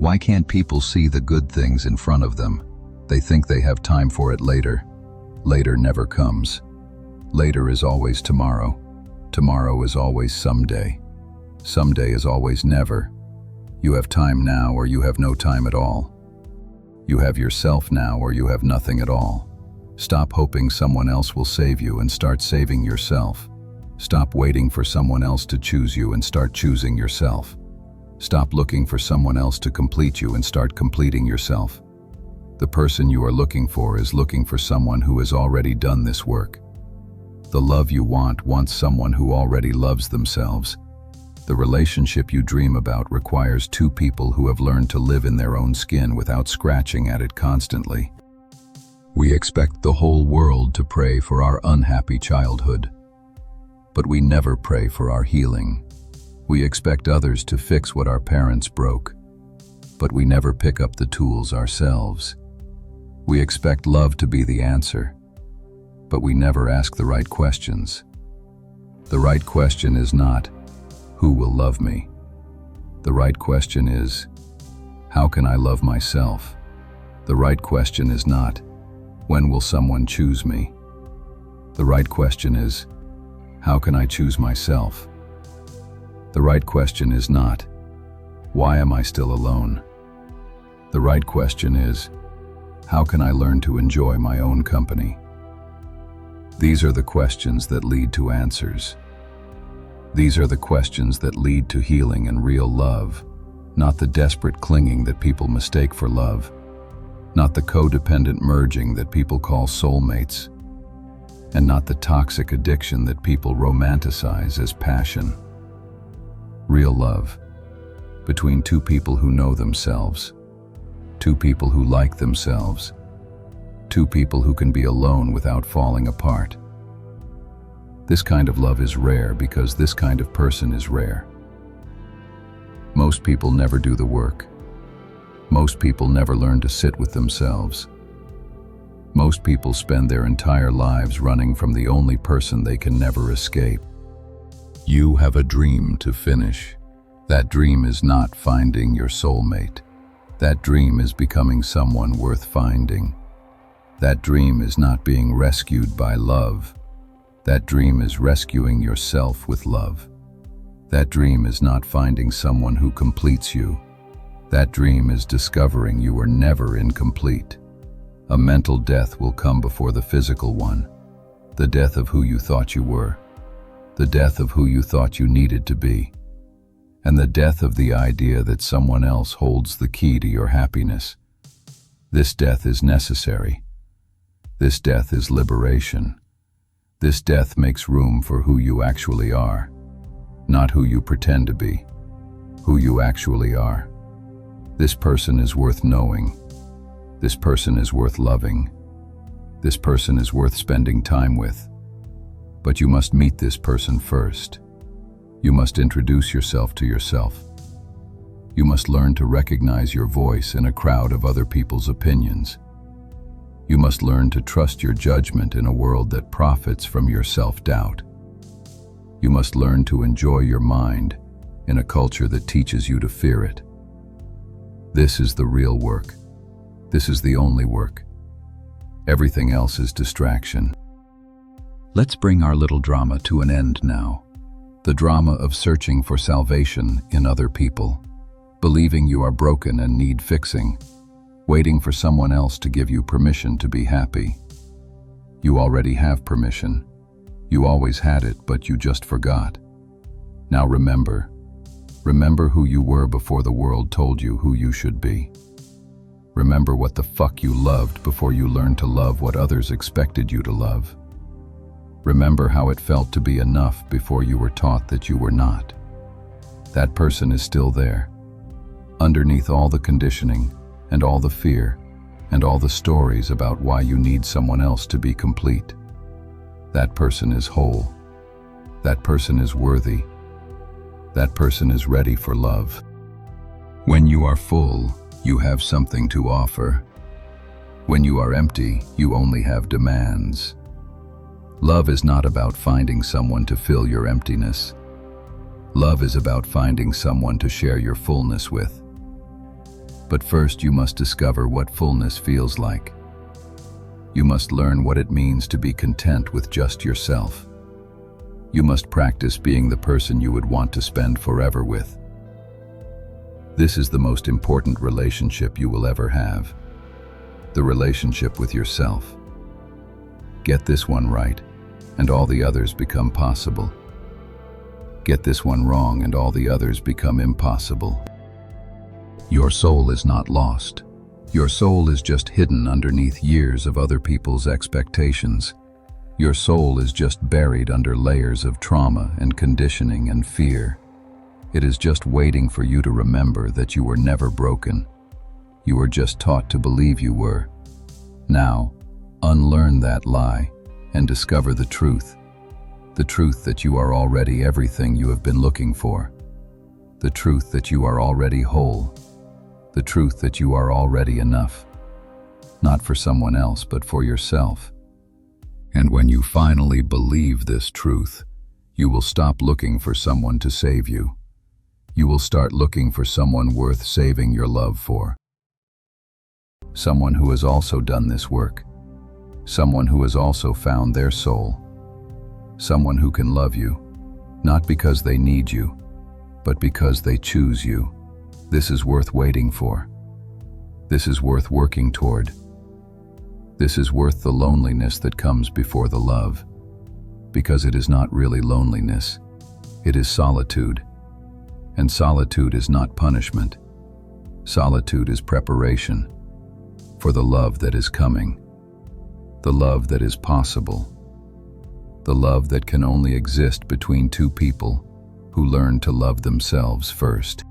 Why can't people see the good things in front of them? They think they have time for it later. Later never comes. Later is always tomorrow. Tomorrow is always someday. Someday is always never. You have time now or you have no time at all. You have yourself now or you have nothing at all. Stop hoping someone else will save you and start saving yourself. Stop waiting for someone else to choose you and start choosing yourself. Stop looking for someone else to complete you and start completing yourself. The person you are looking for is looking for someone who has already done this work. The love you want wants someone who already loves themselves. The relationship you dream about requires two people who have learned to live in their own skin without scratching at it constantly. We expect the whole world to pray for our unhappy childhood, but we never pray for our healing. We expect others to fix what our parents broke, but we never pick up the tools ourselves. We expect love to be the answer, but we never ask the right questions. The right question is not, who will love me? The right question is, how can I love myself? The right question is not, when will someone choose me? The right question is, how can I choose myself? The right question is not, why am I still alone? The right question is, how can I learn to enjoy my own company? These are the questions that lead to answers. These are the questions that lead to healing and real love, not the desperate clinging that people mistake for love, not the codependent merging that people call soulmates, and not the toxic addiction that people romanticize as passion. Real love, between two people who know themselves, two people who like themselves, two people who can be alone without falling apart. This kind of love is rare because this kind of person is rare. Most people never do the work. Most people never learn to sit with themselves. Most people spend their entire lives running from the only person they can never escape. You have a dream to finish. That dream is not finding your soulmate. That dream is becoming someone worth finding. That dream is not being rescued by love. That dream is rescuing yourself with love. That dream is not finding someone who completes you. That dream is discovering you are never incomplete. A mental death will come before the physical one, the death of who you thought you were, the death of who you thought you needed to be, and the death of the idea that someone else holds the key to your happiness. This death is necessary. This death is liberation. This death makes room for who you actually are, not who you pretend to be, who you actually are. This person is worth knowing. This person is worth loving. This person is worth spending time with. But you must meet this person first. You must introduce yourself to yourself. You must learn to recognize your voice in a crowd of other people's opinions. You must learn to trust your judgment in a world that profits from your self-doubt. You must learn to enjoy your mind in a culture that teaches you to fear it. This is the real work. This is the only work. Everything else is distraction. Let's bring our little drama to an end now. The drama of searching for salvation in other people, believing you are broken and need fixing, waiting for someone else to give you permission to be happy. You already have permission. You always had it, but you just forgot. Now remember. Remember who you were before the world told you who you should be. Remember what the fuck you loved before you learned to love what others expected you to love. Remember how it felt to be enough before you were taught that you were not. That person is still there. Underneath all the conditioning, and all the fear, and all the stories about why you need someone else to be complete. That person is whole. That person is worthy. That person is ready for love. When you are full, you have something to offer. When you are empty, you only have demands. Love is not about finding someone to fill your emptiness. Love is about finding someone to share your fullness with. But first you must discover what fullness feels like. You must learn what it means to be content with just yourself. You must practice being the person you would want to spend forever with. This is the most important relationship you will ever have. The relationship with yourself. Get this one right, and all the others become possible. Get this one wrong, and all the others become impossible. Your soul is not lost. Your soul is just hidden underneath years of other people's expectations. Your soul is just buried under layers of trauma and conditioning and fear. It is just waiting for you to remember that you were never broken. You were just taught to believe you were. Now, unlearn that lie and discover the truth. The truth that you are already everything you have been looking for. The truth that you are already whole. The truth that you are already enough. Not for someone else, but for yourself. And when you finally believe this truth, you will stop looking for someone to save you. You will start looking for someone worth saving your love for. Someone who has also done this work. Someone who has also found their soul. Someone who can love you, not because they need you, but because they choose you. This is worth waiting for. This is worth working toward. This is worth the loneliness that comes before the love, because it is not really loneliness. It is solitude. And solitude is not punishment. Solitude is preparation for the love that is coming, the love that is possible, the love that can only exist between two people who learn to love themselves first.